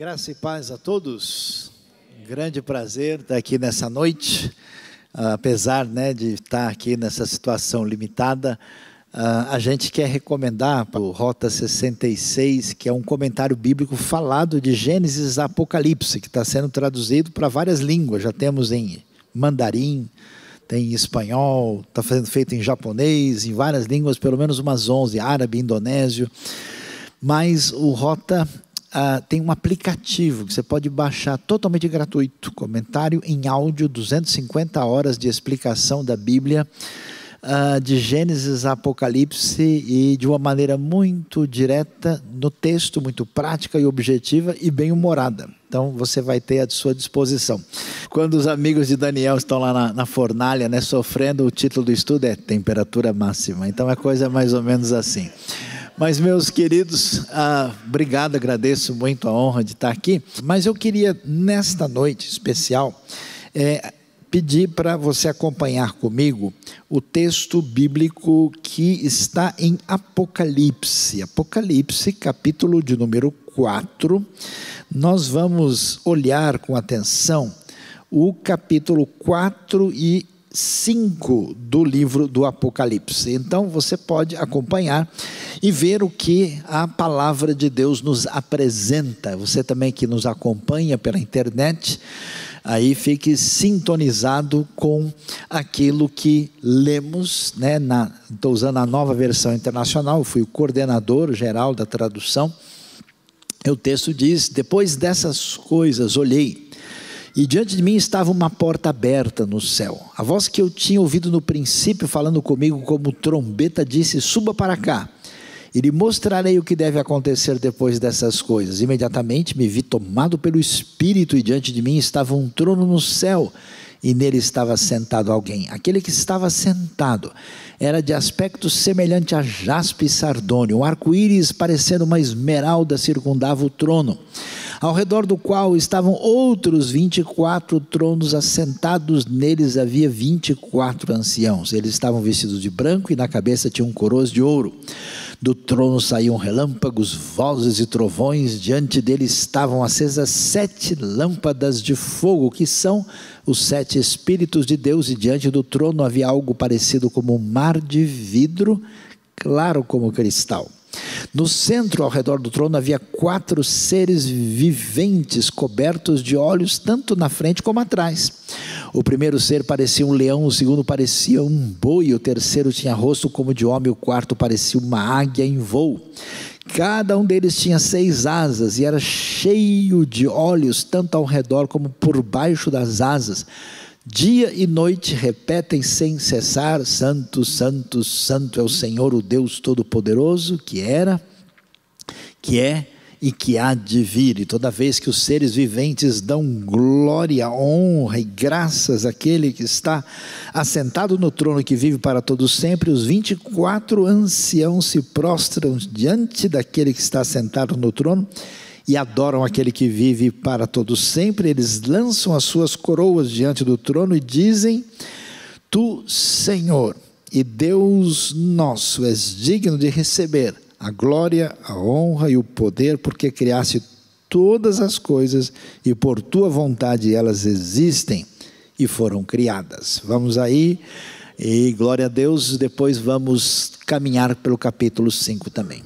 Graça e paz a todos. Grande prazer estar aqui nessa noite, apesar de estar aqui nessa situação limitada. A gente quer recomendar o Rota 66, que é um comentário bíblico falado de Gênesis a Apocalipse, que está sendo traduzido para várias línguas. Já temos em mandarim, tem em espanhol, está sendo feito em japonês, em várias línguas, pelo menos umas 11, árabe, indonésio. Mas o Rota tem um aplicativo que você pode baixar totalmente gratuito, comentário em áudio, 250 horas de explicação da Bíblia, de Gênesis a Apocalipse, e de uma maneira muito direta no texto, muito prática e objetiva e bem humorada. Então você vai ter à sua disposição. Quando os amigos de Daniel estão lá na fornalha, sofrendo, o título do estudo é Temperatura Máxima. Então é coisa mais ou menos assim. Mas, meus queridos, obrigado, agradeço muito a honra de estar aqui. Mas eu queria, nesta noite especial, pedir para você acompanhar comigo o texto bíblico que está em Apocalipse. Apocalipse, capítulo de número 4. Nós vamos olhar com atenção o capítulo 4 e 5 do livro do Apocalipse. Então você pode acompanhar e ver o que a palavra de Deus nos apresenta. Você também que nos acompanha pela internet, aí fique sintonizado com aquilo que lemos, estou usando a Nova Versão Internacional, eu fui o coordenador geral da tradução. O texto diz: depois dessas coisas olhei, e diante de mim estava uma porta aberta no céu. A voz que eu tinha ouvido no princípio, falando comigo como trombeta, disse: suba para cá, e lhe mostrarei o que deve acontecer depois dessas coisas. Imediatamente me vi tomado pelo Espírito, e diante de mim estava um trono no céu, e nele estava sentado alguém. Aquele que estava sentado era de aspecto semelhante a jaspe e sardônio. Um arco-íris parecendo uma esmeralda circundava o trono, ao redor do qual estavam outros 24 tronos assentados. Neles havia 24 anciãos. Eles estavam vestidos de branco e na cabeça tinham coroas de ouro. Do trono saíam relâmpagos, vozes e trovões. Diante dele estavam acesas 7 lâmpadas de fogo, que são os 7 Espíritos de Deus. E diante do trono havia algo parecido como um mar de vidro, claro como cristal. No centro, ao redor do trono, havia 4 seres viventes, cobertos de olhos, tanto na frente como atrás. O primeiro ser parecia um leão, o segundo parecia um boi, o terceiro tinha rosto como de homem, o quarto parecia uma águia em voo. Cada um deles tinha 6 asas e era cheio de olhos, tanto ao redor como por baixo das asas. Dia e noite repetem sem cessar: Santo, Santo, Santo é o Senhor, o Deus Todo-Poderoso, que era, que é e que há de vir. E toda vez que os seres viventes dão glória, honra e graças àquele que está assentado no trono, que vive para todos sempre, os 24 anciãos se prostram diante daquele que está assentado no trono e adoram aquele que vive para todos sempre. Eles lançam as suas coroas diante do trono e dizem: Tu, Senhor e Deus nosso, és digno de receber a glória, a honra e o poder, porque criaste todas as coisas e por tua vontade elas existem e foram criadas. Vamos aí, e glória a Deus. Depois vamos caminhar pelo capítulo 5 também.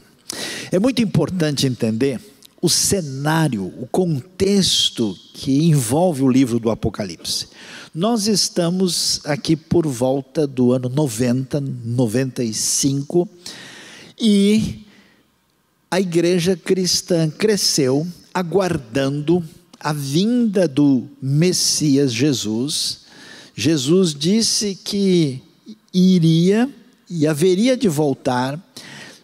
É muito importante entender o cenário, o contexto que envolve o livro do Apocalipse. Nós estamos aqui por volta do ano 90, 95, e a igreja cristã cresceu aguardando a vinda do Messias Jesus. Jesus disse que iria e haveria de voltar.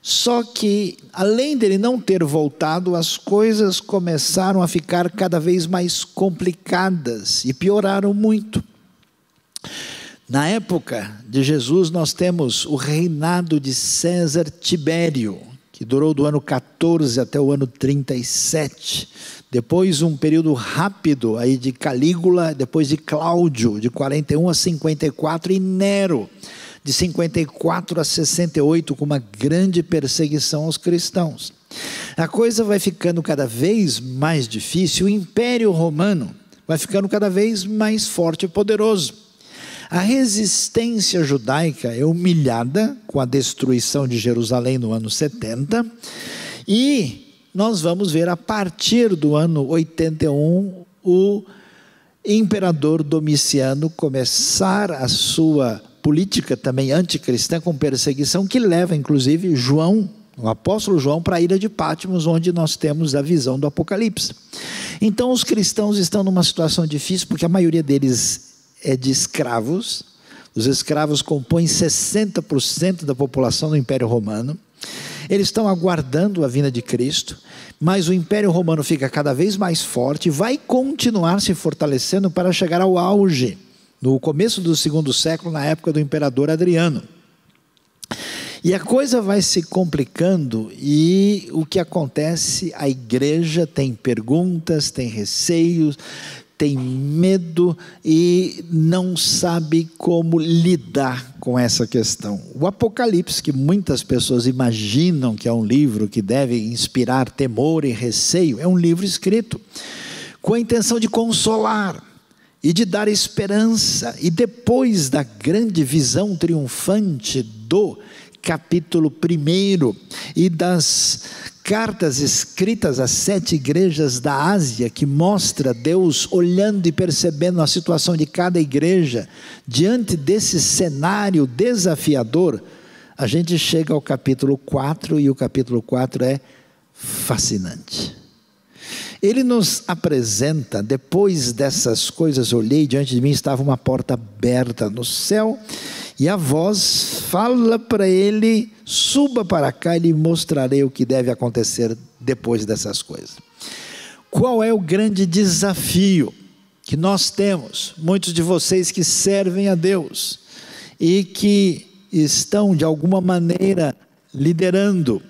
Só que, além dele não ter voltado, as coisas começaram a ficar cada vez mais complicadas e pioraram muito. Na época de Jesus, nós temos o reinado de César Tibério, que durou do ano 14 até o ano 37. Depois um período rápido aí de Calígula, depois de Cláudio, de 41 a 54, e Nero, de 54 a 68, com uma grande perseguição aos cristãos. A coisa vai ficando cada vez mais difícil, o Império Romano vai ficando cada vez mais forte e poderoso. A resistência judaica é humilhada com a destruição de Jerusalém no ano 70, e nós vamos ver a partir do ano 81, o imperador Domiciano começar a sua política também anticristã com perseguição, que leva inclusive João, o apóstolo João, para a ilha de Patmos, onde nós temos a visão do Apocalipse. Então os cristãos estão numa situação difícil, porque a maioria deles é de escravos. Os escravos compõem 60% da população do Império Romano. Eles estão aguardando a vinda de Cristo, mas o Império Romano fica cada vez mais forte, vai continuar se fortalecendo para chegar ao auge no começo do segundo século, na época do imperador Adriano. E a coisa vai se complicando, e o que acontece? A igreja tem perguntas, tem receios, tem medo e não sabe como lidar com essa questão. O Apocalipse, que muitas pessoas imaginam que é um livro que deve inspirar temor e receio, é um livro escrito com a intenção de consolar e de dar esperança. E depois da grande visão triunfante do capítulo 1 e das cartas escritas às 7 igrejas da Ásia, que mostra Deus olhando e percebendo a situação de cada igreja, diante desse cenário desafiador, a gente chega ao capítulo 4, e o capítulo 4 é fascinante. Ele nos apresenta, depois dessas coisas, olhei, diante de mim estava uma porta aberta no céu, e a voz fala para ele: suba para cá e lhe mostrarei o que deve acontecer depois dessas coisas. Qual é o grande desafio que nós temos? Muitos de vocês que servem a Deus e que estão de alguma maneira liderando,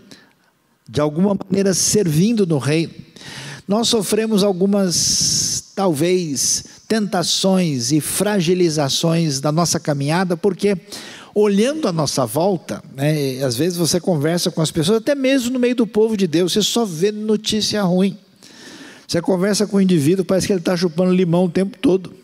de alguma maneira servindo no reino, nós sofremos algumas, talvez, tentações e fragilizações da nossa caminhada, porque olhando à nossa volta, né, às vezes você conversa com as pessoas, até mesmo no meio do povo de Deus, você só vê notícia ruim. Você conversa com o indivíduo, parece que ele está chupando limão o tempo todo.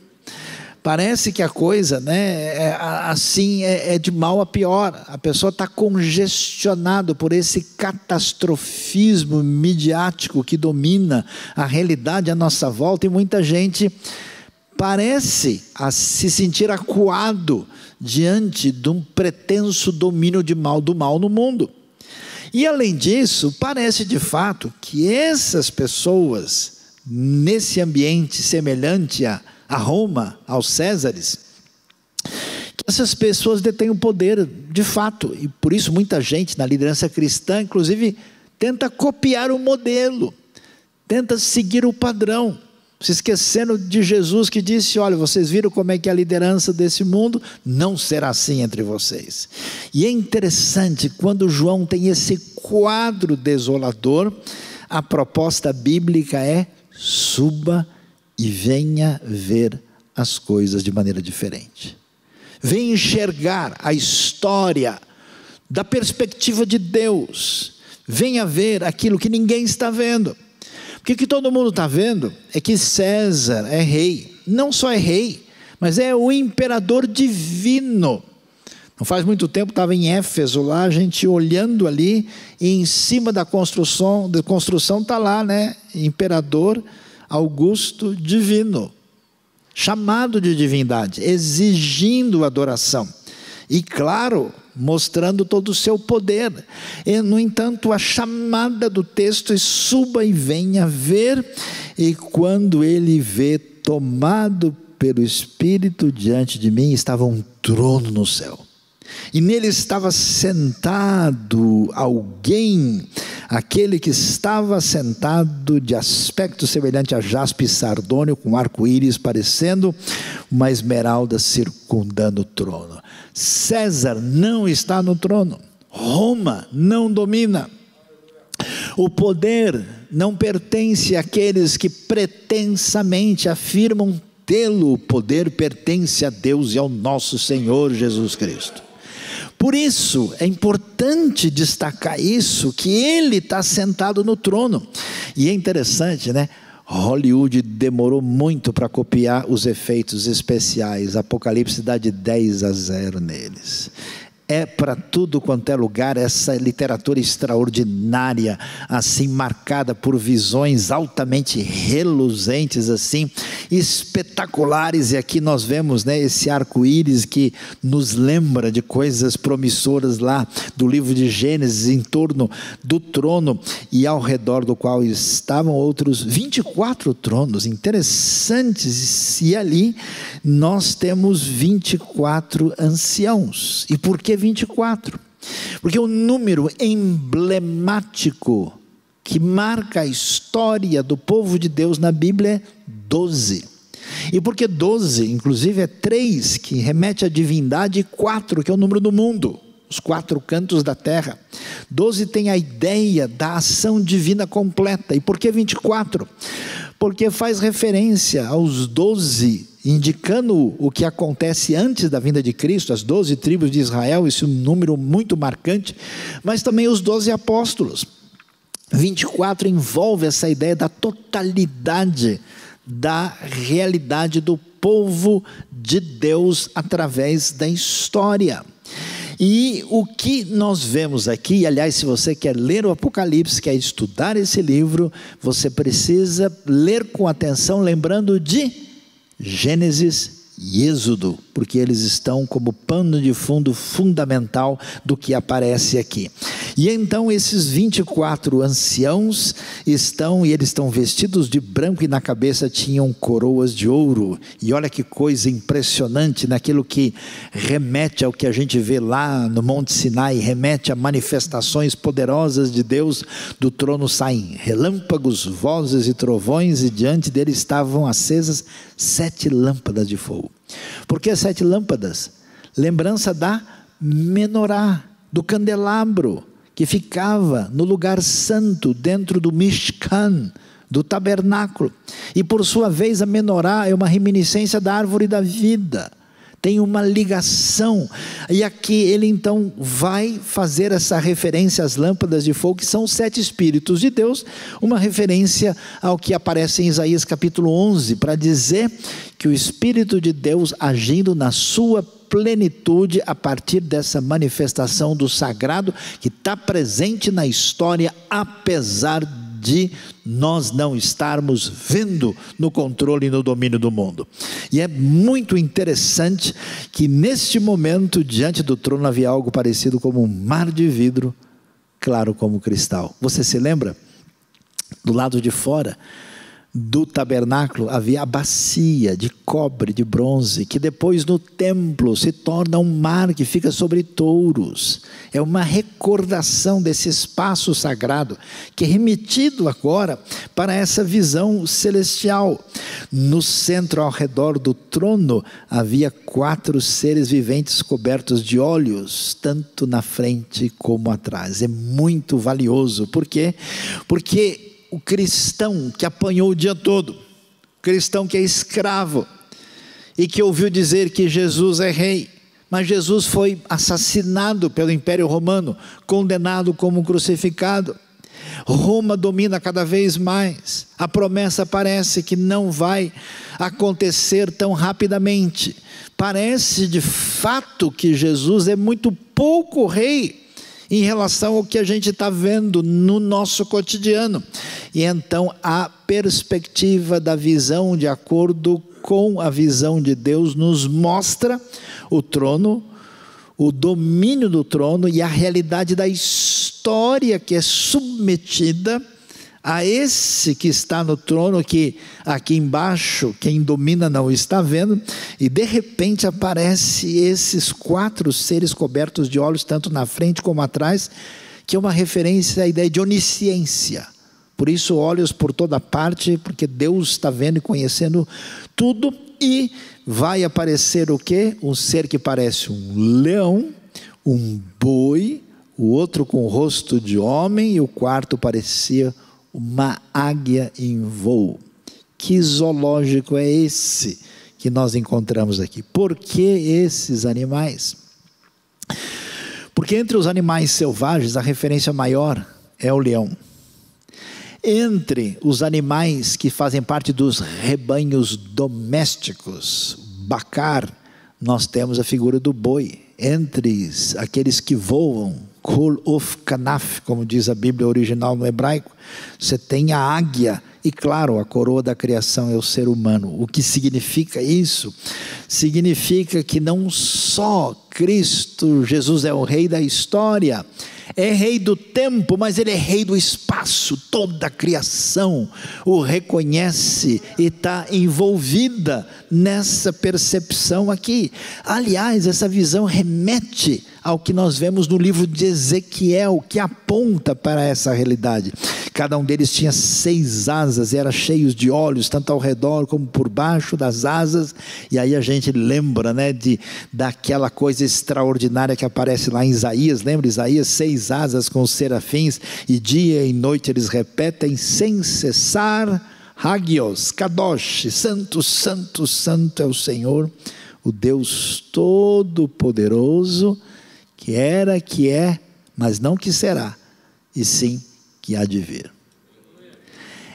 Parece que a coisa, né, é de mal a pior. A pessoa está congestionada por esse catastrofismo midiático que domina a realidade à nossa volta, e muita gente parece se sentir acuado diante de um pretenso domínio do mal no mundo. E além disso, parece de fato que essas pessoas, nesse ambiente semelhante a Roma, aos Césares, que essas pessoas detêm o poder de fato, e por isso muita gente na liderança cristã, inclusive, tenta copiar o modelo, tenta seguir o padrão, se esquecendo de Jesus, que disse: olha, vocês viram como é que é a liderança desse mundo? Não será assim entre vocês. E é interessante, quando João tem esse quadro desolador, a proposta bíblica é: suba e venha ver as coisas de maneira diferente. Venha enxergar a história da perspectiva de Deus. Venha ver aquilo que ninguém está vendo. Porque o que todo mundo está vendo é que César é rei. Não só é rei, mas é o imperador divino. Não faz muito tempo, estava em Éfeso lá, a gente olhando ali, e em cima da construção está lá, né? Imperador Augusto divino, chamado de divindade, exigindo adoração, e claro, mostrando todo o seu poder. E, no entanto, a chamada do texto é: suba e venha ver. E quando ele vê, tomado pelo Espírito, diante de mim estava um trono no céu, e nele estava sentado alguém. Aquele que estava sentado, de aspecto semelhante a jaspe e sardônio, com arco-íris, parecendo uma esmeralda circundando o trono. César não está no trono. Roma não domina. O poder não pertence àqueles que pretensamente afirmam tê-lo. O poder pertence a Deus e ao nosso Senhor Jesus Cristo. Por isso, é importante destacar isso, que ele está sentado no trono. E é interessante, né? Hollywood demorou muito para copiar os efeitos especiais. Apocalipse dá de 10-0 neles. É para tudo quanto é lugar essa literatura extraordinária, assim marcada por visões altamente reluzentes, assim, espetaculares. E aqui nós vemos, né, esse arco-íris que nos lembra de coisas promissoras lá do livro de Gênesis, em torno do trono, e ao redor do qual estavam outros 24 tronos interessantes, e ali nós temos 24 anciãos. E por que 24? Porque o número emblemático que marca a história do povo de Deus na Bíblia é 12. E por que 12? Inclusive é 3 que remete à divindade, e 4 que é o número do mundo, os 4 cantos da terra. 12 tem a ideia da ação divina completa. E por que 24? Porque faz referência aos 12, indicando o que acontece antes da vinda de Cristo, as 12 tribos de Israel, esse é um número muito marcante, mas também os 12 apóstolos. 24 envolve essa ideia da totalidade da realidade do povo de Deus através da história. E o que nós vemos aqui, aliás, se você quer ler o Apocalipse, quer estudar esse livro, você precisa ler com atenção, lembrando de Gênesis e Êxodo, porque eles estão como pano de fundo fundamental do que aparece aqui. E então esses 24 anciãos eles estão vestidos de branco, e na cabeça tinham coroas de ouro. E olha que coisa impressionante, naquilo que remete ao que a gente vê lá no Monte Sinai, remete a manifestações poderosas de Deus. Do trono saem relâmpagos, vozes e trovões, e diante dele estavam acesas 7 lâmpadas de fogo. Por que 7 lâmpadas? Lembrança da menorá, do candelabro, que ficava no lugar santo, dentro do Mishkan, do tabernáculo. E por sua vez a menorá é uma reminiscência da árvore da vida, tem uma ligação. E aqui ele então vai fazer essa referência às lâmpadas de fogo, que são os 7 Espíritos de Deus, uma referência ao que aparece em Isaías capítulo 11, para dizer que o Espírito de Deus agindo na sua plenitude, a partir dessa manifestação do sagrado, que está presente na história, apesar de nós não estarmos vendo no controle e no domínio do mundo. E é muito interessante que neste momento, diante do trono, havia algo parecido como um mar de vidro, claro como cristal. Você se lembra? Do lado de fora do tabernáculo havia a bacia de cobre, de bronze, que depois no templo se torna um mar que fica sobre touros. É uma recordação desse espaço sagrado, que é remetido agora para essa visão celestial. No centro, ao redor do trono, havia 4 seres viventes cobertos de óleos, tanto na frente como atrás. É muito valioso. Por quê? Porque o cristão que apanhou o dia todo, o cristão que é escravo e que ouviu dizer que Jesus é rei, mas Jesus foi assassinado pelo Império Romano, condenado como crucificado. Roma domina cada vez mais. A promessa parece que não vai acontecer tão rapidamente. Parece de fato que Jesus é muito pouco rei em relação ao que a gente está vendo no nosso cotidiano. E então a perspectiva da visão, de acordo com a visão de Deus, nos mostra o trono, o domínio do trono e a realidade da história que é submetida a esse que está no trono, que aqui embaixo quem domina não está vendo. E de repente aparece esses 4 seres cobertos de olhos, tanto na frente como atrás, que é uma referência à ideia de onisciência. Por isso olhos por toda parte, porque Deus está vendo e conhecendo tudo. E vai aparecer o quê? Um ser que parece um leão, um boi, o outro com o rosto de homem, e o quarto parecia uma águia em voo. Que zoológico é esse que nós encontramos aqui? Por que esses animais? Porque entre os animais selvagens, a referência maior é o leão. Entre os animais que fazem parte dos rebanhos domésticos, bacar, nós temos a figura do boi. Entre aqueles que voam, kol of kanaf, como diz a Bíblia original no hebraico, você tem a águia. E claro, a coroa da criação é o ser humano. O que significa isso? Significa que não só Cristo, Jesus é o rei da história, é rei do tempo, mas ele é rei do espaço. Toda a criação o reconhece e está envolvida nessa percepção aqui. Aliás, essa visão remete ao que nós vemos no livro de Ezequiel, que aponta para essa realidade. Cada um deles tinha 6 asas, e eram cheios de olhos, tanto ao redor como por baixo das asas. E aí a gente lembra, né, daquela coisa extraordinária que aparece lá em Isaías. Lembra Isaías? 6 asas com os serafins, e dia e noite eles repetem sem cessar: Hagios, Kadosh, santo, santo, santo é o Senhor, o Deus Todo-Poderoso, que era, que é, mas não que será, e sim que há de vir.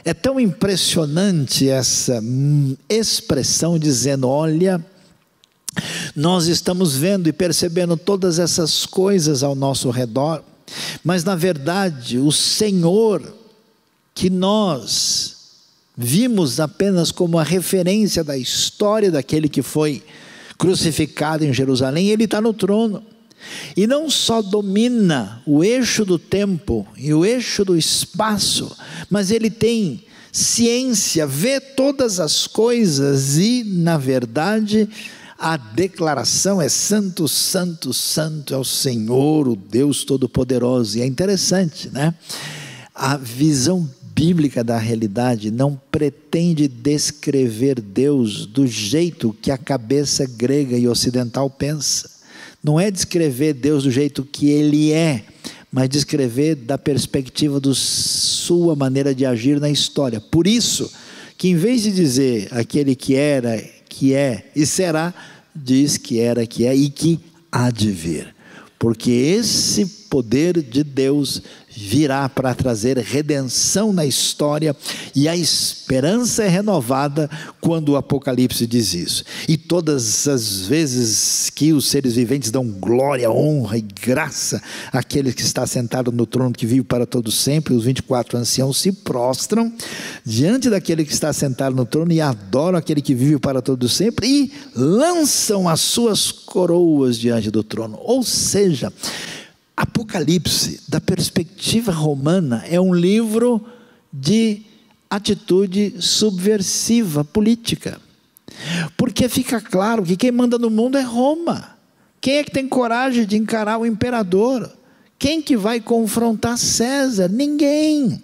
É tão impressionante essa expressão dizendo: olha, nós estamos vendo e percebendo todas essas coisas ao nosso redor, mas na verdade o Senhor que nós vimos apenas como a referência da história daquele que foi crucificado em Jerusalém, ele está no trono. E não só domina o eixo do tempo e o eixo do espaço, mas ele tem ciência, vê todas as coisas, e na verdade a declaração é: santo, santo, santo é o Senhor, o Deus Todo-Poderoso. E é interessante, né? A visão bíblica da realidade não pretende descrever Deus do jeito que a cabeça grega e ocidental pensa. Não é descrever Deus do jeito que Ele é, mas descrever da perspectiva da sua maneira de agir na história. Por isso, que em vez de dizer aquele que era, que é e será, diz que era, que é e que há de vir. Porque esse poder de Deus virá para trazer redenção na história, e a esperança é renovada quando o Apocalipse diz isso. E todas as vezes que os seres viventes dão glória, honra e graça àquele que está sentado no trono que vive para todo sempre, os 24 anciãos se prostram diante daquele que está sentado no trono e adoram aquele que vive para todo sempre, e lançam as suas coroas diante do trono. Ou seja, Apocalipse, da perspectiva romana, é um livro de atitude subversiva política, porque fica claro que quem manda no mundo é Roma. Quem é que tem coragem de encarar o imperador? Quem que vai confrontar César? Ninguém.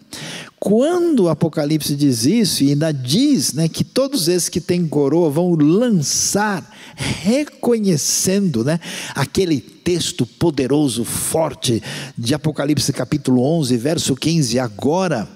Quando o Apocalipse diz isso, e ainda diz, né, que todos esses que têm coroa vão lançar, reconhecendo, né, aquele texto poderoso, forte, de Apocalipse capítulo 11, verso 15, agora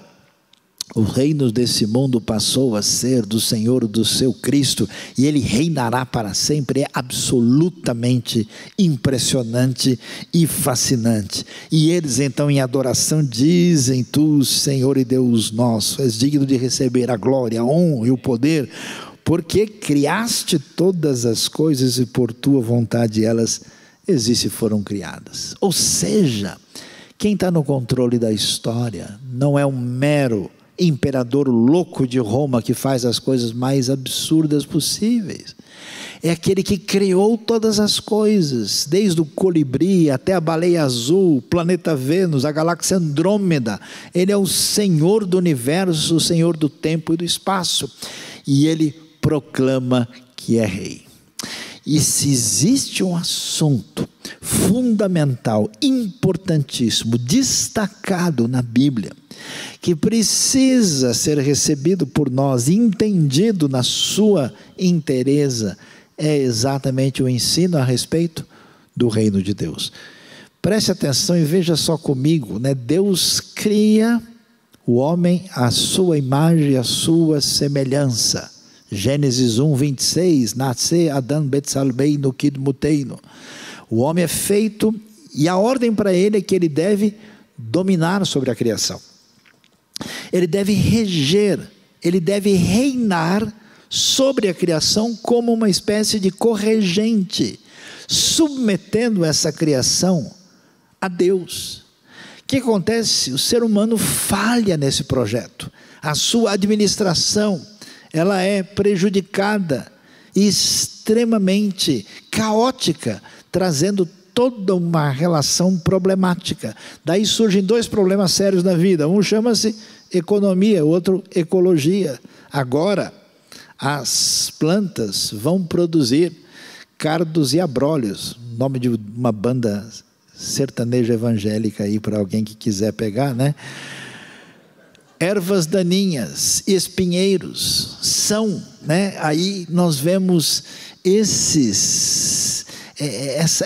o reino desse mundo passou a ser do Senhor, do seu Cristo, e Ele reinará para sempre. É absolutamente impressionante e fascinante. E eles então em adoração dizem: Tu, Senhor e Deus nosso, és digno de receber a glória, a honra e o poder, porque criaste todas as coisas e por Tua vontade elas existem e foram criadas. Ou seja, quem está no controle da história não é um mero imperador louco de Roma que faz as coisas mais absurdas possíveis. É aquele que criou todas as coisas, desde o colibri até a baleia azul, o planeta Vênus, a galáxia Andrômeda. Ele é o Senhor do universo, o Senhor do tempo e do espaço, e Ele proclama que é rei. E se existe um assunto fundamental, importantíssimo, destacado na Bíblia, que precisa ser recebido por nós, entendido na sua inteireza, é exatamente o ensino a respeito do reino de Deus. Preste atenção e veja só comigo, né? Deus cria o homem à sua imagem e à sua semelhança. Gênesis 1, 26, Nasce Adam Betsalbeino Kidmuteino. O homem é feito E a ordem para ele é que ele deve dominar sobre a criação. Ele deve reger, ele deve reinar sobre a criação como uma espécie de corregente, submetendo essa criação a Deus. O que acontece? O ser humano falha nesse projeto. A sua administração, ela é prejudicada e extremamente caótica, trazendo toda uma relação problemática. Daí surgem dois problemas sérios na vida. Um chama-se economia, o outro ecologia. Agora, as plantas vão produzir cardos e abrolhos, nome de uma banda sertaneja evangélica aí para alguém que quiser pegar, né? Ervas daninhas, espinheiros, são, né? Aí nós vemos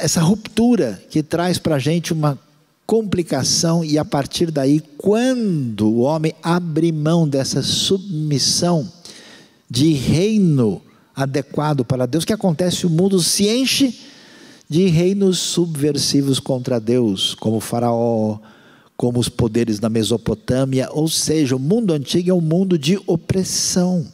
essa ruptura que traz para a gente uma complicação, e a partir daí, quando o homem abre mão dessa submissão de reino adequado para Deus, o que acontece? O mundo se enche de reinos subversivos contra Deus, como o Faraó, como os poderes da Mesopotâmia. Ou seja, o mundo antigo é um mundo de opressão,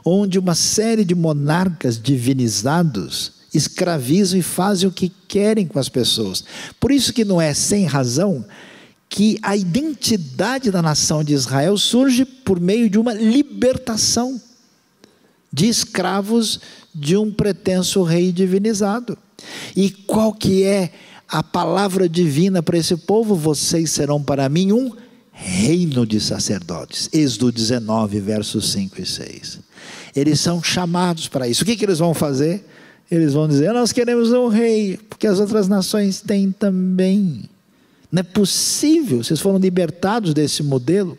onde uma série de monarcas divinizados escravizam e fazem o que querem com as pessoas. Por isso que não é sem razão que a identidade da nação de Israel surge por meio de uma libertação de escravos de um pretenso rei divinizado. E qual que é a palavra divina para esse povo? Vocês serão para mim um reino de sacerdotes. Êxodo 19, versos 5 e 6. Eles são chamados para isso. O que eles vão fazer? Eles vão dizer: nós queremos um rei, porque as outras nações têm também. Não é possível, vocês foram libertados desse modelo,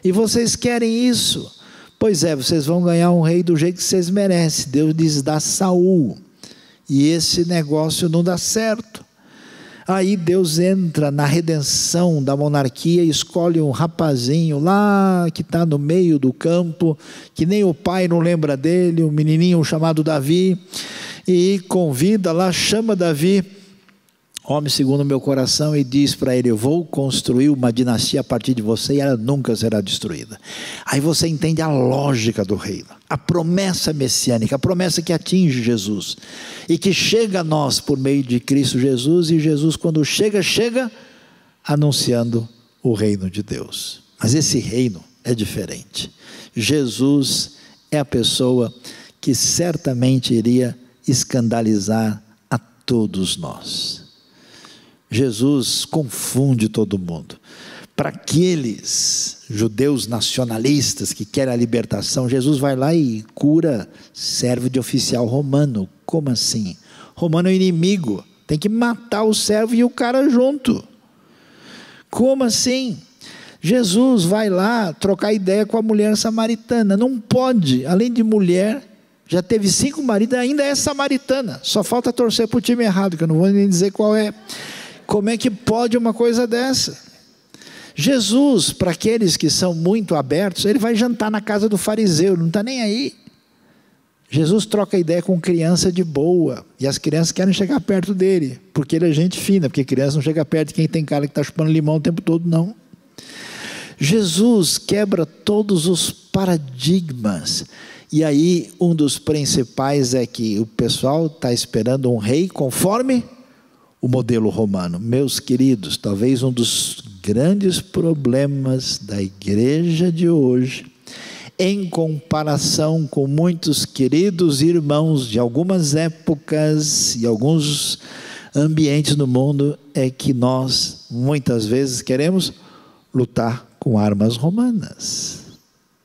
e vocês querem isso. Pois é, vocês vão ganhar um rei do jeito que vocês merecem. Deus lhes dá Saul, e esse negócio não dá certo. Aí Deus entra na redenção da monarquia e escolhe um rapazinho lá que está no meio do campo, que nem o pai não lembra dele, um menininho chamado Davi, e convida lá, chama Davi, homem segundo o meu coração, e diz para ele: eu vou construir uma dinastia a partir de você e ela nunca será destruída. Aí você entende a lógica do reino, a promessa messiânica, a promessa que atinge Jesus e que chega a nós por meio de Cristo Jesus. E Jesus, quando chega anunciando o reino de Deus. Mas esse reino é diferente. Jesus é a pessoa que certamente iria escandalizar a todos nós. Jesus confunde todo mundo. Para aqueles judeus nacionalistas que querem a libertação, Jesus vai lá e cura servo de oficial romano. Como assim? Romano é inimigo, tem que matar o servo e o cara junto. Como assim? Jesus vai lá trocar ideia com a mulher samaritana. Não pode, além de mulher, já teve 5 maridos, ainda é samaritana. Só falta torcer para o time errado, que eu não vou nem dizer qual é. Como é que pode uma coisa dessa? Jesus, para aqueles que são muito abertos, ele vai jantar na casa do fariseu, não está nem aí. Jesus troca ideia com criança de boa, e as crianças querem chegar perto dele, porque ele é gente fina, porque criança não chega perto de quem tem cara que está chupando limão o tempo todo, não. Jesus quebra todos os paradigmas, e aí um dos principais é que o pessoal está esperando um rei conforme o modelo romano. Meus queridos, talvez um dos grandes problemas da igreja de hoje, em comparação com muitos queridos irmãos de algumas épocas e alguns ambientes no mundo, é que nós muitas vezes queremos lutar com armas romanas.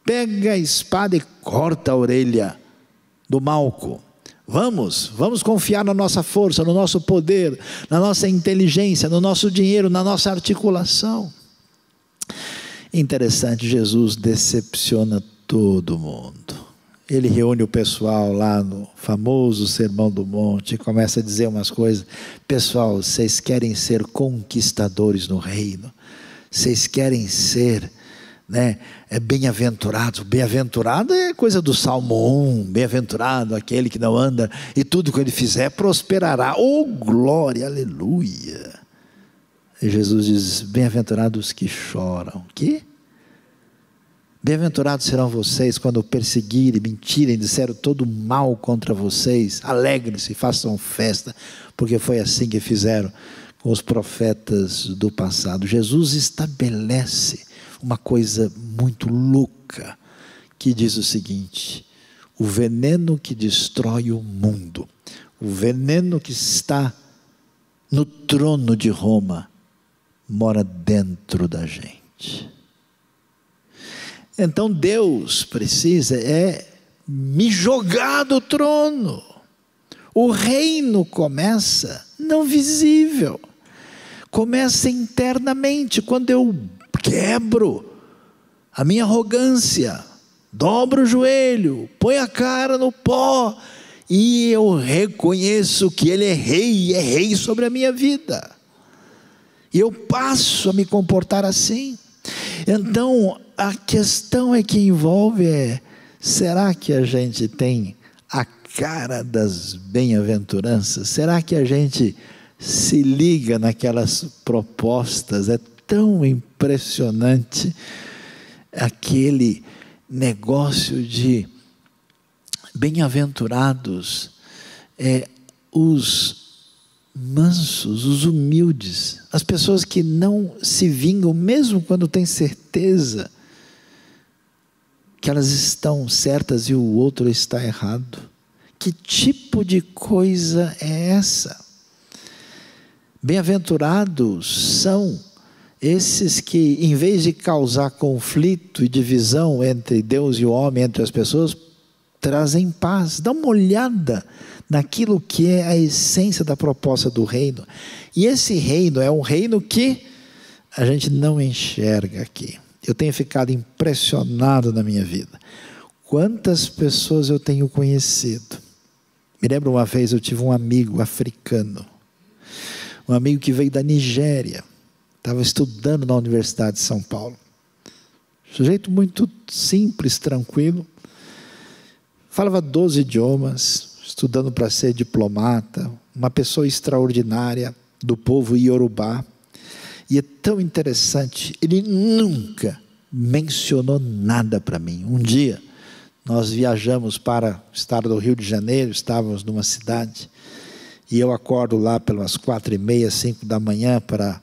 Pega a espada e corta a orelha do Malco. Vamos confiar na nossa força, no nosso poder, na nossa inteligência, no nosso dinheiro, na nossa articulação. Interessante, Jesus decepciona todo mundo. Ele reúne o pessoal lá no famoso Sermão do Monte e começa a dizer umas coisas. Pessoal, vocês querem ser conquistadores no reino? Vocês querem ser... bem-aventurado. Bem-aventurado é coisa do Salmo 1. Bem-aventurado aquele que não anda, e tudo que ele fizer prosperará. Oh, glória, aleluia. E Jesus diz: bem-aventurados que choram. Que? Bem-aventurados serão vocês quando perseguirem, mentirem, disseram todo mal contra vocês. Alegrem-se, façam festa, porque foi assim que fizeram com os profetas do passado. Jesus estabelece uma coisa muito louca, que diz o seguinte: o veneno que destrói o mundo, o veneno que está no trono de Roma, mora dentro da gente. Então Deus precisa me jogar do trono. O reino começa não visível, começa internamente, quando eu quebro a minha arrogância, dobro o joelho, ponho a cara no pó e eu reconheço que Ele é rei e é rei sobre a minha vida. E eu passo a me comportar assim. Então, a questão que envolve será que a gente tem a cara das bem-aventuranças? Será que a gente se liga naquelas propostas? É tão impressionante aquele negócio de bem-aventurados, os mansos, os humildes, as pessoas que não se vingam, mesmo quando têm certeza que elas estão certas e o outro está errado. Que tipo de coisa é essa? Bem-aventurados são esses que, em vez de causar conflito e divisão entre Deus e o homem, entre as pessoas, trazem paz. Dá uma olhada naquilo que é a essência da proposta do reino. E esse reino é um reino que a gente não enxerga aqui. Eu tenho ficado impressionado na minha vida. Quantas pessoas eu tenho conhecido. Me lembro uma vez, eu tive um amigo africano, um amigo que veio da Nigéria, estava estudando na Universidade de São Paulo. Sujeito muito simples, tranquilo, falava 12 idiomas, estudando para ser diplomata, uma pessoa extraordinária do povo Iorubá. E é tão interessante, ele nunca mencionou nada para mim. Um dia, nós viajamos para o estado do Rio de Janeiro, estávamos numa cidade, e eu acordo lá pelas 4h30, 5 da manhã, para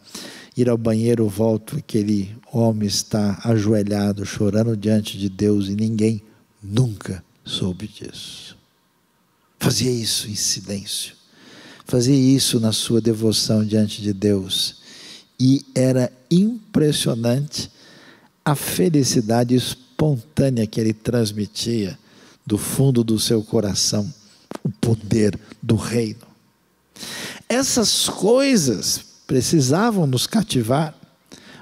ir ao banheiro, volto, aquele homem está ajoelhado, chorando diante de Deus, e ninguém nunca soube disso. Fazia isso em silêncio, fazia isso na sua devoção diante de Deus, e era impressionante a felicidade espontânea que ele transmitia do fundo do seu coração, o poder do reino. Essas coisas precisavam nos cativar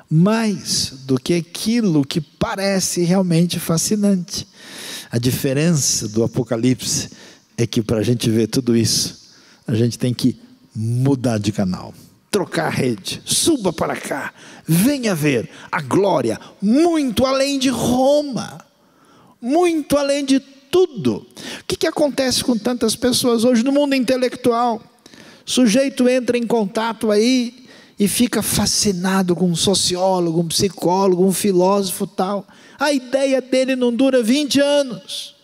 mais do que aquilo que parece realmente fascinante. A diferença do Apocalipse é que para a gente ver tudo isso, a gente tem que mudar de canal, trocar a rede, suba para cá, venha ver a glória muito além de Roma, muito além de tudo. O que acontece com tantas pessoas hoje no mundo intelectual? O sujeito entra em contato aí e fica fascinado com um sociólogo, um psicólogo, um filósofo tal. A ideia dele não dura 20 anos,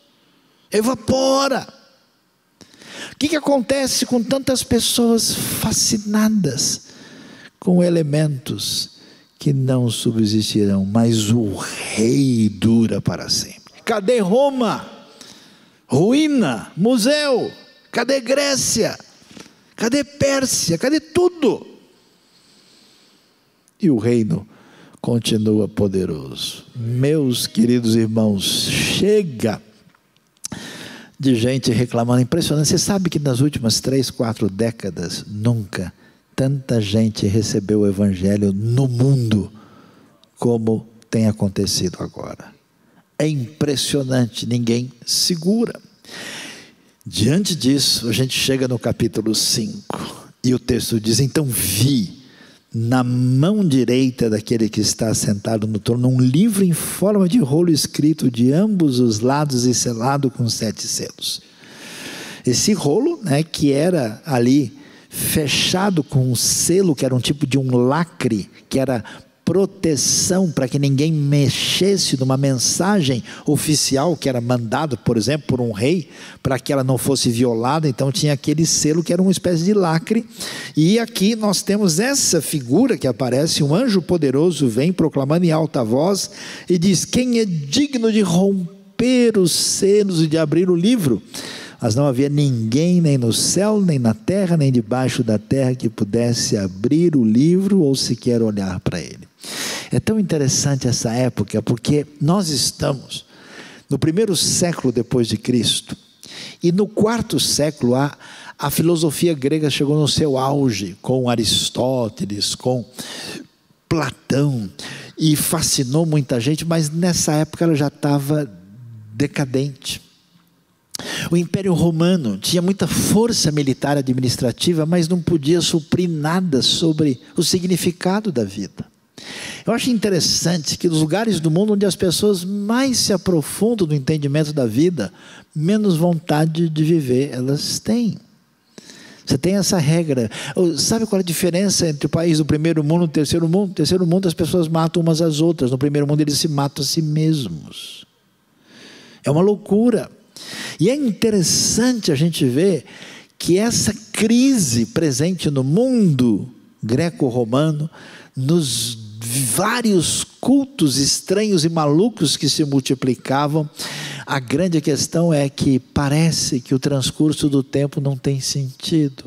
evapora. O que acontece com tantas pessoas fascinadas com elementos que não subsistirão, mas o rei dura para sempre? Cadê Roma? Ruína, museu. Cadê Grécia? Cadê Pérsia? Cadê tudo? E o reino continua poderoso. Meus queridos irmãos, chega de gente reclamando. Impressionante. Você sabe que nas últimas 3, 4 décadas, nunca tanta gente recebeu o evangelho no mundo como tem acontecido agora. É impressionante, ninguém segura. Diante disso, a gente chega no capítulo 5, e o texto diz: então vi na mão direita daquele que está sentado no trono um livro em forma de rolo escrito de ambos os lados e selado com 7 selos. Esse rolo, que era ali fechado com um selo, que era um tipo de um lacre, que era proteção para que ninguém mexesse numa mensagem oficial que era mandado, por exemplo, por um rei, para que ela não fosse violada. Então tinha aquele selo que era uma espécie de lacre. E aqui nós temos essa figura que aparece: um anjo poderoso vem proclamando em alta voz e diz: quem é digno de romper os selos e de abrir o livro? Mas não havia ninguém, nem no céu, nem na terra, nem debaixo da terra, que pudesse abrir o livro ou sequer olhar para ele. É tão interessante essa época, porque nós estamos no 1º século depois de Cristo, e no 4º século a filosofia grega chegou no seu auge, com Aristóteles, com Platão, e fascinou muita gente, mas nessa época ela já estava decadente. O Império Romano tinha muita força militar administrativa, mas não podia suprir nada sobre o significado da vida. Eu acho interessante que nos lugares do mundo onde as pessoas mais se aprofundam no entendimento da vida, menos vontade de viver elas têm. Você tem essa regra. Sabe qual é a diferença entre o país do primeiro mundo e do terceiro mundo? No terceiro mundo as pessoas matam umas às outras, no primeiro mundo eles se matam a si mesmos. É uma loucura. E é interessante a gente ver que essa crise presente no mundo greco-romano, nos vários cultos estranhos e malucos que se multiplicavam, a grande questão é que parece que o transcurso do tempo não tem sentido,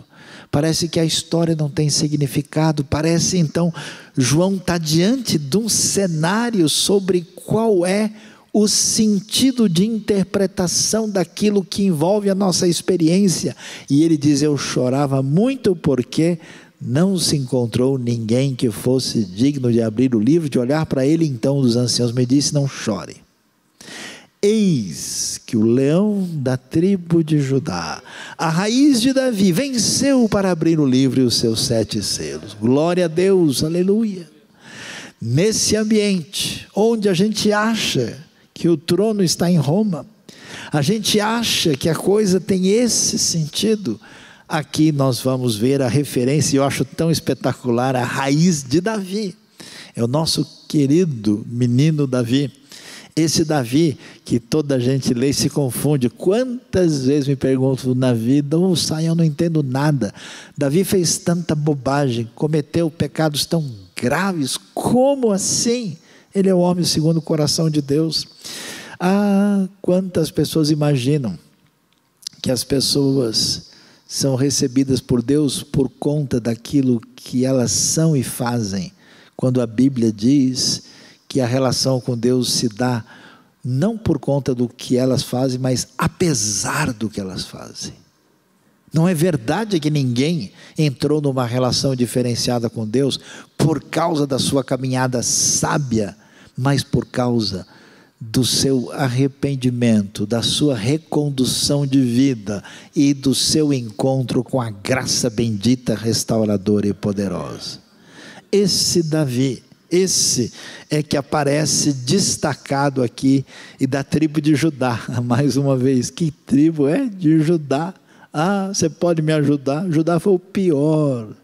parece que a história não tem significado, parece então, João está diante de um cenário sobre qual é o sentido de interpretação daquilo que envolve a nossa experiência. E ele diz: eu chorava muito porque não se encontrou ninguém que fosse digno de abrir o livro, de olhar para ele. Então um dos anciãos me disse: não chore, eis que o leão da tribo de Judá, a raiz de Davi, venceu para abrir o livro e os seus 7 selos. Glória a Deus, aleluia. Nesse ambiente onde a gente acha que o trono está em Roma, a gente acha que a coisa tem esse sentido, aqui nós vamos ver a referência, e eu acho tão espetacular, a raiz de Davi. É o nosso querido menino Davi. Esse Davi que toda a gente lê e se confunde. Quantas vezes me pergunto na vida: eu não entendo nada. Davi fez tanta bobagem, cometeu pecados tão graves, como assim? Ele é o homem segundo o coração de Deus. Quantas pessoas imaginam que as pessoas são recebidas por Deus por conta daquilo que elas são e fazem, quando a Bíblia diz que a relação com Deus se dá não por conta do que elas fazem, mas apesar do que elas fazem. Não é verdade que ninguém entrou numa relação diferenciada com Deus por causa da sua caminhada sábia, mas por causa do seu arrependimento, da sua recondução de vida e do seu encontro com a graça bendita, restauradora e poderosa. Esse Davi, esse é que aparece destacado aqui, e da tribo de Judá. Mais uma vez, que tribo é? De Judá. Você pode me ajudar? Judá foi o pior.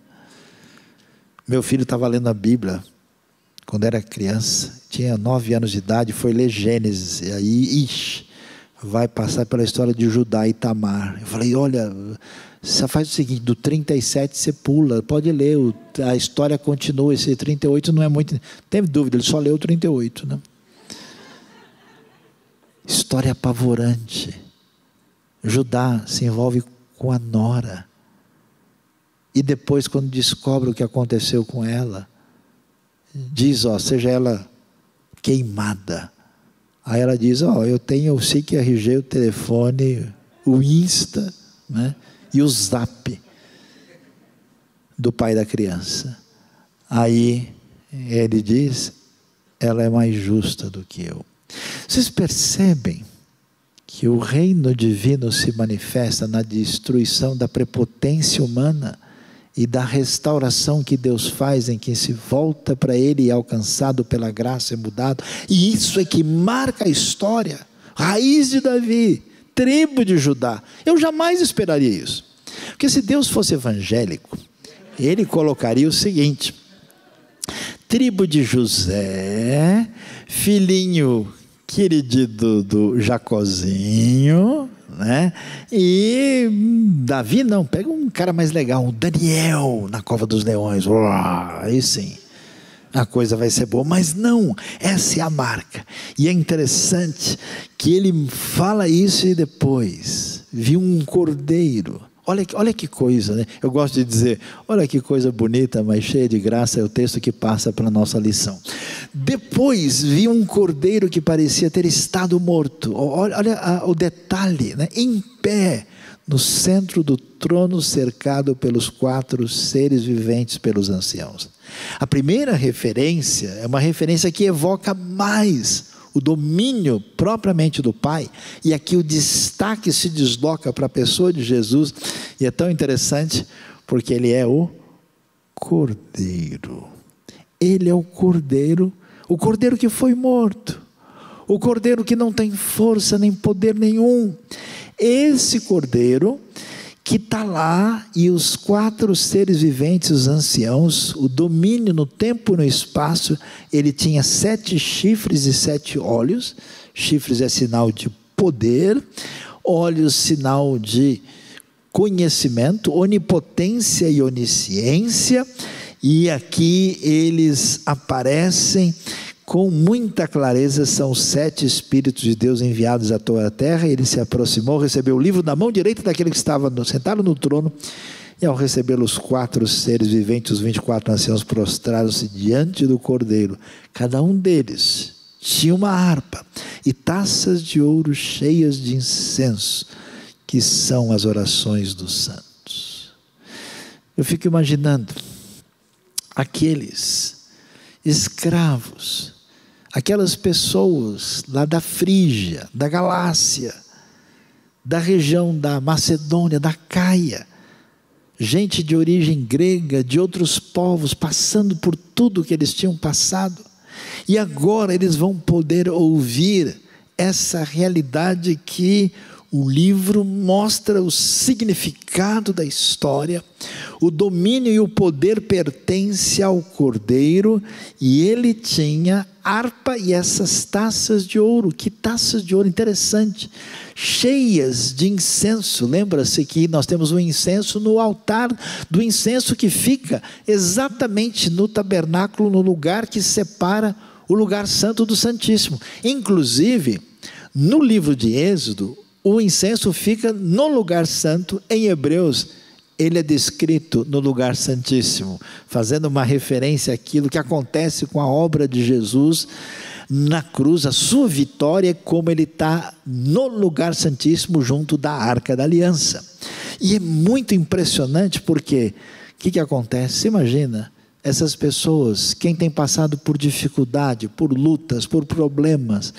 Meu filho estava lendo a Bíblia quando era criança, tinha 9 anos de idade, foi ler Gênesis, e aí, vai passar pela história de Judá e Tamar. Eu falei: olha, você faz o seguinte, do 37 você pula, pode ler, a história continua, esse 38 não é muito, teve dúvida, ele só leu o 38, né? História apavorante. Judá se envolve com a nora, e depois, quando descobre o que aconteceu com ela, diz: seja ela queimada. Aí ela diz: eu sei que RG, o telefone, o Insta, né, e o Zap do pai da criança. Aí ele diz: ela é mais justa do que eu. Vocês percebem que o reino divino se manifesta na destruição da prepotência humana e da restauração que Deus faz em quem se volta para Ele e é alcançado pela graça, é mudado. E isso é que marca a história. Raiz de Davi, tribo de Judá. Eu jamais esperaria isso. Porque se Deus fosse evangélico, ele colocaria o seguinte: tribo de José, filhinho querido do Jacozinho, né? E Davi não, pega um cara mais legal, um Daniel na cova dos leões. Aí sim, a coisa vai ser boa. Mas não, essa é a marca. E é interessante que ele fala isso e depois viu um cordeiro. Olha que coisa, né? Eu gosto de dizer, olha que coisa bonita, mas cheia de graça, é o texto que passa para a nossa lição. Depois vi um cordeiro que parecia ter estado morto. Olha o detalhe, né? Em pé, no centro do trono, cercado pelos 4 seres viventes, pelos anciãos. A primeira referência é uma referência que evoca mais o domínio propriamente do Pai, e aqui o destaque se desloca para a pessoa de Jesus, e é tão interessante, porque ele é o Cordeiro. Ele é o Cordeiro que foi morto, o Cordeiro que não tem força nem poder nenhum. Esse Cordeiro que está lá, e os 4 seres viventes, os anciãos, o domínio no tempo e no espaço, ele tinha 7 chifres e 7 olhos. Chifres é sinal de poder, olhos sinal de conhecimento, onipotência e onisciência, e aqui eles aparecem com muita clareza. São 7 Espíritos de Deus enviados à toda terra. Ele se aproximou, recebeu o livro da mão direita daquele que estava sentado no trono, e ao recebê-lo, os 4 seres viventes, os 24 anciãos, prostraram-se diante do Cordeiro. Cada um deles tinha uma harpa e taças de ouro cheias de incenso, que são as orações dos santos. Eu fico imaginando aqueles escravos, aquelas pessoas lá da Frígia, da Galácia, da região da Macedônia, da Caia, gente de origem grega, de outros povos, passando por tudo que eles tinham passado, e agora eles vão poder ouvir essa realidade que o livro mostra: o significado da história. O domínio e o poder pertence ao Cordeiro, e ele tinha harpa e essas taças de ouro. Que taças de ouro, interessante, cheias de incenso. Lembra-se que nós temos um incenso no altar do incenso, que fica exatamente no tabernáculo, no lugar que separa o lugar santo do Santíssimo. Inclusive, no livro de Êxodo, o incenso fica no lugar santo. Em Hebreus, ele é descrito no lugar santíssimo, fazendo uma referência àquilo que acontece com a obra de Jesus na cruz, a sua vitória, como ele está no lugar santíssimo, junto da Arca da Aliança. E é muito impressionante, porque o que acontece? Você imagina essas pessoas, quem tem passado por dificuldade, por lutas, por problemas,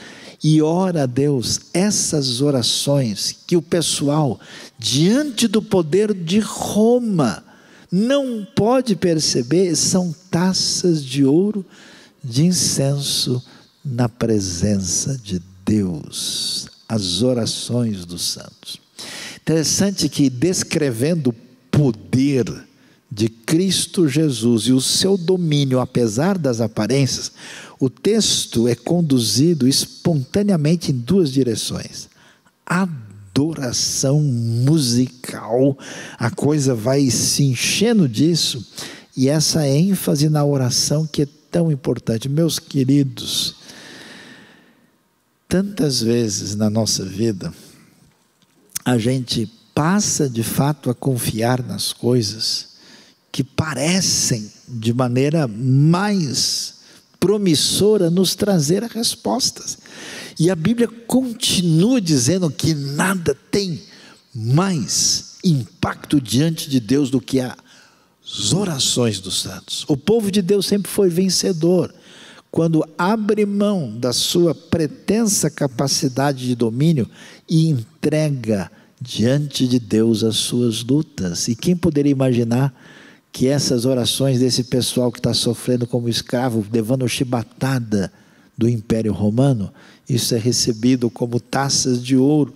e ora a Deus, essas orações que o pessoal, diante do poder de Roma, não pode perceber, são taças de ouro, de incenso, na presença de Deus, as orações dos santos. Interessante que, descrevendo o poder de Cristo Jesus e o seu domínio, apesar das aparências, o texto é conduzido espontaneamente em 2 direções: adoração musical, a coisa vai se enchendo disso, e essa ênfase na oração que é tão importante. Meus queridos, tantas vezes na nossa vida, a gente passa de fato a confiar nas coisas que parecem de maneira mais promissora nos trazer respostas, e a Bíblia continua dizendo que nada tem mais impacto diante de Deus do que as orações dos santos. O povo de Deus sempre foi vencedor quando abre mão da sua pretensa capacidade de domínio e entrega diante de Deus as suas lutas. E quem poderia imaginar que essas orações desse pessoal que está sofrendo como escravo, levando chibatada do Império Romano, isso é recebido como taças de ouro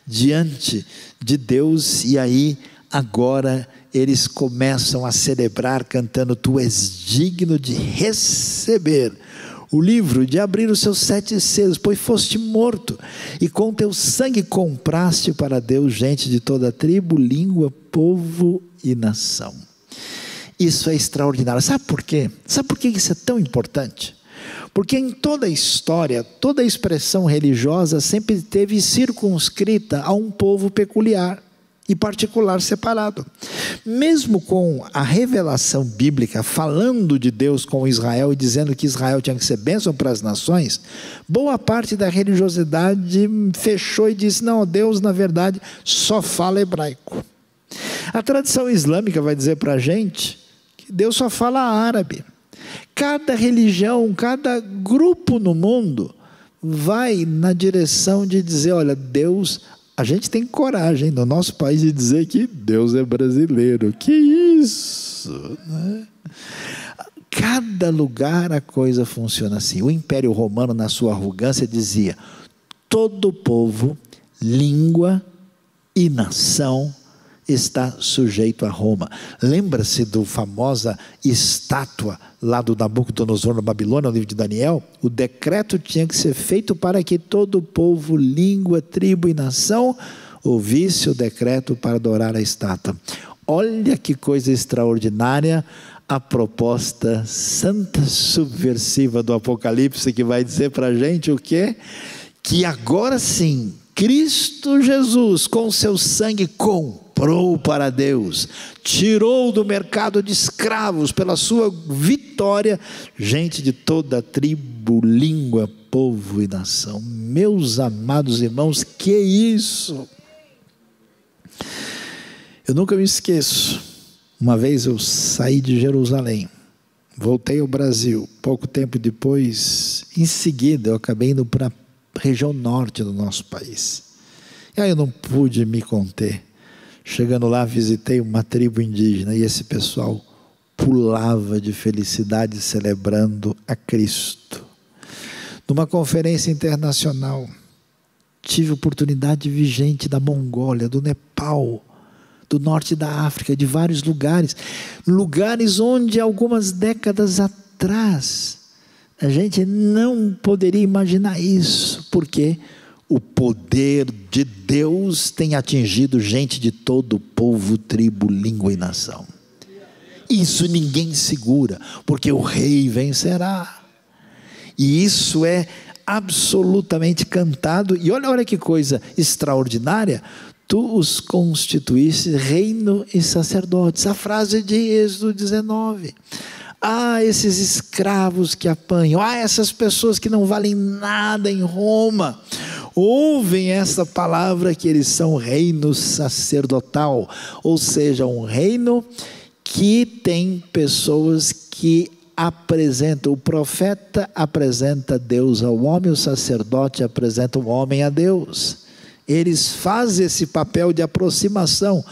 diante de Deus, e aí agora eles começam a celebrar cantando: tu és digno de receber o livro, de abrir os seus 7 selos, pois foste morto, e com teu sangue compraste para Deus gente de toda tribo, língua, povo e nação. Isso é extraordinário. Sabe por quê? Sabe por que isso é tão importante? Porque em toda a história, toda a expressão religiosa sempre esteve circunscrita a um povo peculiar e particular separado. Mesmo com a revelação bíblica falando de Deus com Israel e dizendo que Israel tinha que ser bênção para as nações, boa parte da religiosidade fechou e disse: não, Deus na verdade só fala hebraico. A tradição islâmica vai dizer para a gente que Deus só fala árabe. Cada religião, cada grupo no mundo vai na direção de dizer: olha, Deus... A gente tem coragem no nosso país de dizer que Deus é brasileiro. Que isso, né? Cada lugar a coisa funciona assim. O Império Romano, na sua arrogância, dizia: todo povo, língua e nação está sujeito a Roma. Lembra-se do famosa estátua lá do Nabucodonosor na Babilônia, no livro de Daniel? O decreto tinha que ser feito para que todo povo, língua, tribo e nação ouvisse o decreto para adorar a estátua. Olha que coisa extraordinária a proposta santa subversiva do Apocalipse, que vai dizer para a gente o quê? Que agora sim, Cristo Jesus, com seu sangue, comprou para Deus, tirou do mercado de escravos, pela sua vitória, gente de toda tribo, língua, povo e nação. Meus amados irmãos, que isso! Eu nunca me esqueço. Uma vez eu saí de Jerusalém, voltei ao Brasil. Pouco tempo depois, em seguida, eu acabei indo para a região norte do nosso país. E aí eu não pude me conter. Chegando lá, visitei uma tribo indígena e esse pessoal pulava de felicidade celebrando a Cristo. Numa conferência internacional, tive oportunidade de ver gente da Mongólia, do Nepal, do norte da África, de vários lugares. Lugares onde algumas décadas atrás a gente não poderia imaginar isso, porque o poder de Deus tem atingido gente de todo povo, tribo, língua e nação. Isso ninguém segura, porque o rei vencerá. E isso é absolutamente cantado. E olha que coisa extraordinária. Tu os constituíste reino e sacerdotes. A frase de Êxodo 19. Ah, esses escravos que apanham. Ah, essas pessoas que não valem nada em Roma. Ouvem essa palavra que eles são reino sacerdotal. Ou seja, um reino que tem pessoas que apresentam. O profeta apresenta Deus ao homem, o sacerdote apresenta o homem a Deus. Eles fazem esse papel de aproximação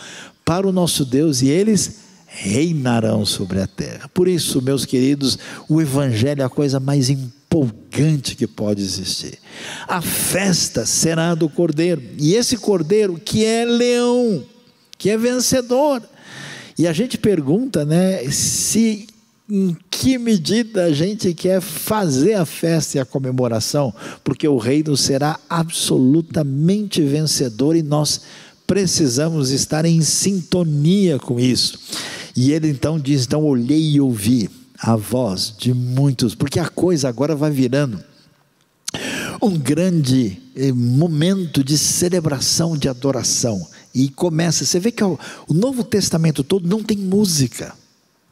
para o nosso Deus e eles reinarão sobre a terra. Por isso, meus queridos, o Evangelho é a coisa mais empolgante que pode existir. A festa será do Cordeiro, e esse Cordeiro que é leão, que é vencedor. E a gente pergunta, né, se em que medida a gente quer fazer a festa e a comemoração, porque o reino será absolutamente vencedor e nós precisamos estar em sintonia com isso. E ele então diz: então olhei e ouvi a voz de muitos, porque a coisa agora vai virando um grande momento de celebração, de adoração. E começa, você vê que o Novo Testamento todo não tem música,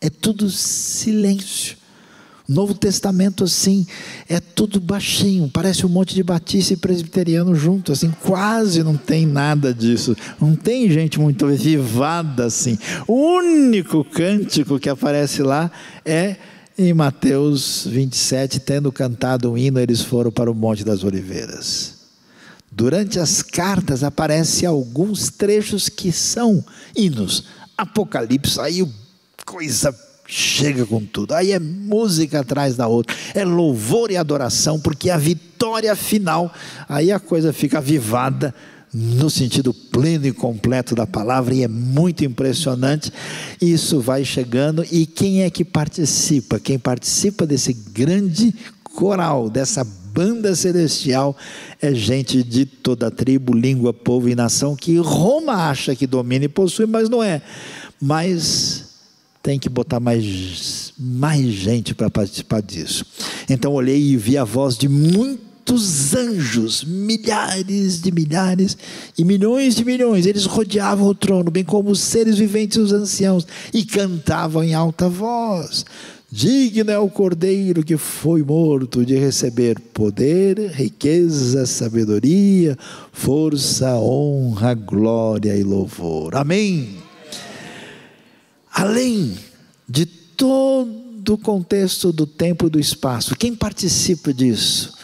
é tudo silêncio. O Novo Testamento assim, é tudo baixinho, parece um monte de batista e presbiteriano junto, assim, quase não tem nada disso, não tem gente muito avivada assim. O único cântico que aparece lá é em Mateus 27, tendo cantado um hino, eles foram para o Monte das Oliveiras. Durante as cartas aparecem alguns trechos que são hinos. Apocalipse, aí coisa chega com tudo, aí é música atrás da outra, é louvor e adoração, porque a vitória final, aí a coisa fica avivada no sentido pleno e completo da palavra, e é muito impressionante. Isso vai chegando, e quem é que participa? Quem participa desse grande coral, dessa banda celestial, é gente de toda a tribo, língua, povo e nação, que Roma acha que domina e possui, mas não é. Mas tem que botar mais gente para participar disso. Então olhei e vi a voz de muitos anjos, milhares de milhares e milhões de milhões. Eles rodeavam o trono, bem como os seres viventes e os anciãos, e cantavam em alta voz: digno é o Cordeiro que foi morto de receber poder, riqueza, sabedoria, força, honra, glória e louvor. Amém. Além de todo o contexto do tempo e do espaço, quem participa disso?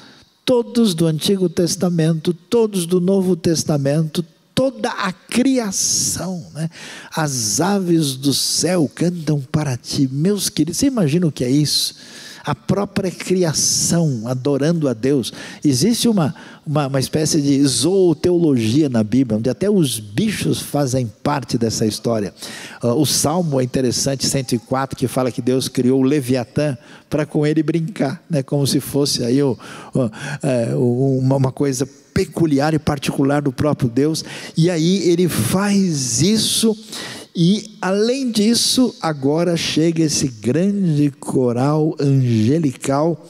Todos do Antigo Testamento, todos do Novo Testamento, toda a criação, né? As aves do céu cantam para ti. Meus queridos, você imagina o que é isso? A própria criação adorando a Deus. Existe uma espécie de zooteologia na Bíblia, onde até os bichos fazem parte dessa história. O Salmo é interessante, 104, que fala que Deus criou o Leviatã para com ele brincar, né? Como se fosse aí uma coisa peculiar e particular do próprio Deus. E aí ele faz isso. E além disso, agora chega esse grande coral angelical,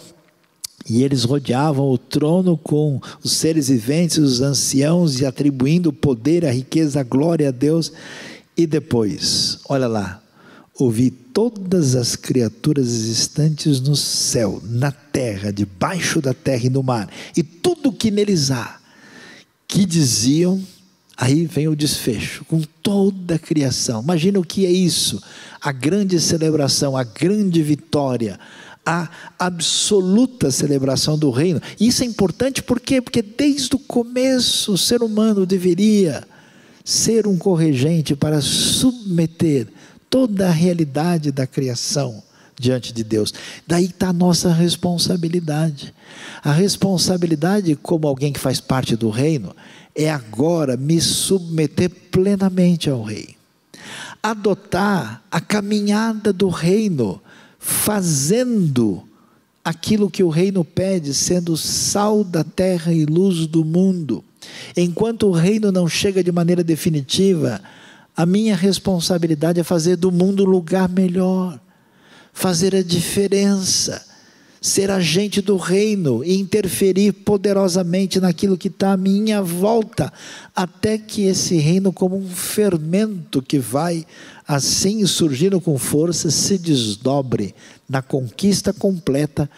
e eles rodeavam o trono com os seres viventes, os anciãos, e atribuindo o poder, a riqueza, a glória a Deus. E depois, olha lá, ouvi todas as criaturas existentes no céu, na terra, debaixo da terra e no mar, e tudo que neles há, que diziam. Aí vem o desfecho, com toda a criação. Imagina o que é isso, a grande celebração, a grande vitória, a absoluta celebração do reino. Isso é importante por quê? Porque desde o começo o ser humano deveria ser um corregente para submeter toda a realidade da criação diante de Deus. Daí está a nossa responsabilidade. A responsabilidade, como alguém que faz parte do reino, é agora me submeter plenamente ao rei, adotar a caminhada do reino, fazendo aquilo que o reino pede, sendo sal da terra e luz do mundo. Enquanto o reino não chega de maneira definitiva, a minha responsabilidade é fazer do mundo um lugar melhor, fazer a diferença, ser agente do reino e interferir poderosamente naquilo que está à minha volta, até que esse reino, como um fermento que vai assim surgindo com força, se desdobre na conquista completa,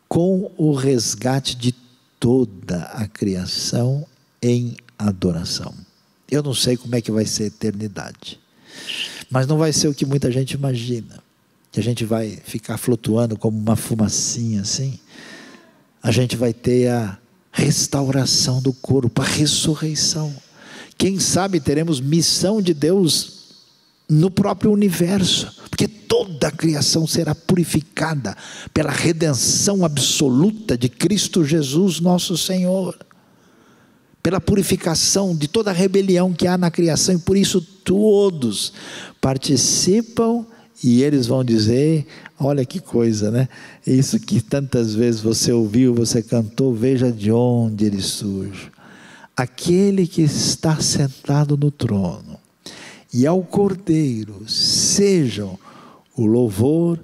com o resgate de toda a criação em adoração. Eu não sei como é que vai ser a eternidade, mas não vai ser o que muita gente imagina, que a gente vai ficar flutuando como uma fumacinha assim. A gente vai ter a restauração do corpo, a ressurreição. Quem sabe teremos missão de Deus no próprio universo, porque toda a criação será purificada pela redenção absoluta de Cristo Jesus nosso Senhor, pela purificação de toda a rebelião que há na criação, e por isso todos participam. E eles vão dizer, olha que coisa, né? Isso que tantas vezes você ouviu, você cantou, veja de onde ele surge. Aquele que está sentado no trono, e ao Cordeiro sejam o louvor,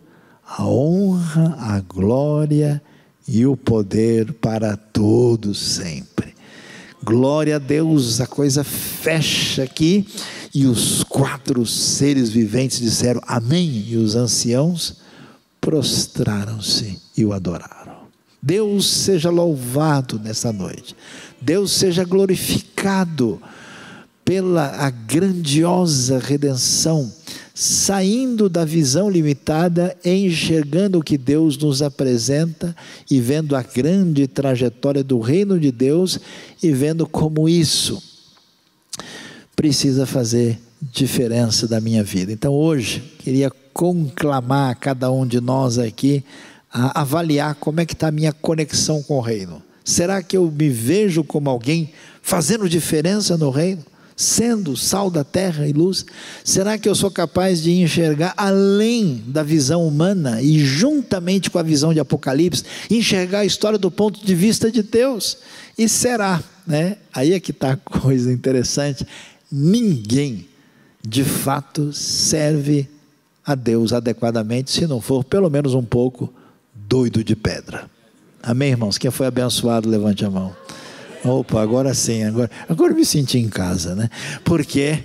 a honra, a glória e o poder para todos sempre. Glória a Deus, a coisa fecha aqui. E os 4 seres viventes disseram amém, e os anciãos prostraram-se e o adoraram. Deus seja louvado nessa noite, Deus seja glorificado pela a grandiosa redenção, saindo da visão limitada, enxergando o que Deus nos apresenta, e vendo a grande trajetória do reino de Deus, e vendo como isso precisa fazer diferença da minha vida. Então hoje, queria conclamar a cada um de nós aqui, a avaliar como é que está a minha conexão com o reino. Será que eu me vejo como alguém fazendo diferença no reino, sendo sal da terra e luz? Será que eu sou capaz de enxergar além da visão humana e juntamente com a visão de Apocalipse, enxergar a história do ponto de vista de Deus? E será, né? Aí é que está a coisa interessante, ninguém de fato serve a Deus adequadamente se não for pelo menos um pouco doido de pedra. Amém, irmãos? Quem foi abençoado, levante a mão. Opa, agora sim, agora me senti em casa, né? Por quê?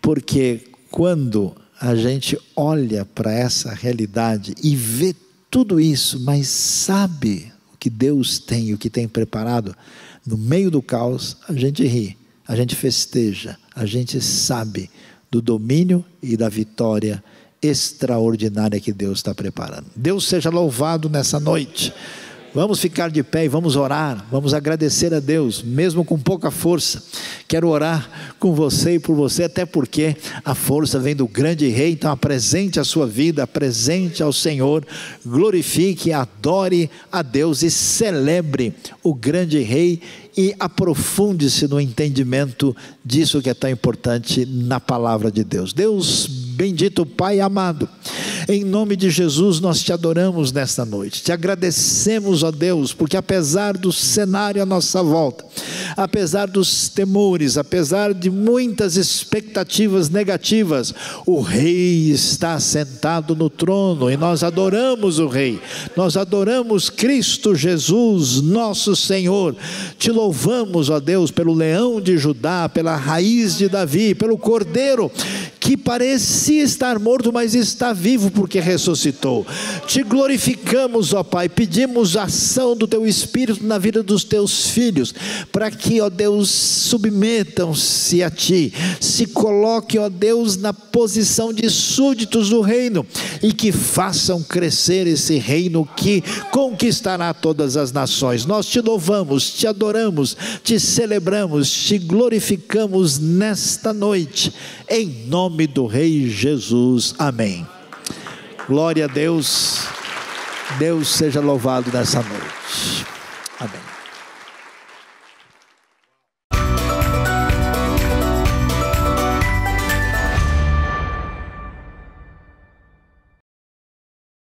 Porque quando a gente olha para essa realidade e vê tudo isso, mas sabe o que Deus tem, o que tem preparado, no meio do caos, a gente ri, a gente festeja, a gente sabe do domínio e da vitória extraordinária que Deus está preparando. Deus seja louvado nessa noite. Vamos ficar de pé e vamos orar, vamos agradecer a Deus, mesmo com pouca força. Quero orar com você e por você, até porque a força vem do grande Rei. Então apresente a sua vida, apresente ao Senhor, glorifique, adore a Deus e celebre o grande Rei e aprofunde-se no entendimento disso que é tão importante na palavra de Deus. Deus bendito, Pai amado, em nome de Jesus nós te adoramos nesta noite, te agradecemos, ó Deus, porque apesar do cenário à nossa volta, apesar dos temores, apesar de muitas expectativas negativas, o Rei está sentado no trono e nós adoramos o Rei, nós adoramos Cristo Jesus, nosso Senhor. Te louvamos, ó Deus, pelo leão de Judá, pela raiz de Davi, pelo cordeiro que parecia estar morto, mas está vivo porque ressuscitou. Te glorificamos, ó Pai, pedimos a ação do Teu Espírito na vida dos Teus filhos, para que, ó Deus, submetam-se a Ti, se coloquem, ó Deus, na posição de súditos do reino, e que façam crescer esse reino que conquistará todas as nações. Nós te louvamos, te adoramos, te celebramos, te glorificamos nesta noite, em nome do Rei Jesus, amém. Glória a Deus, Deus seja louvado nessa noite, amém.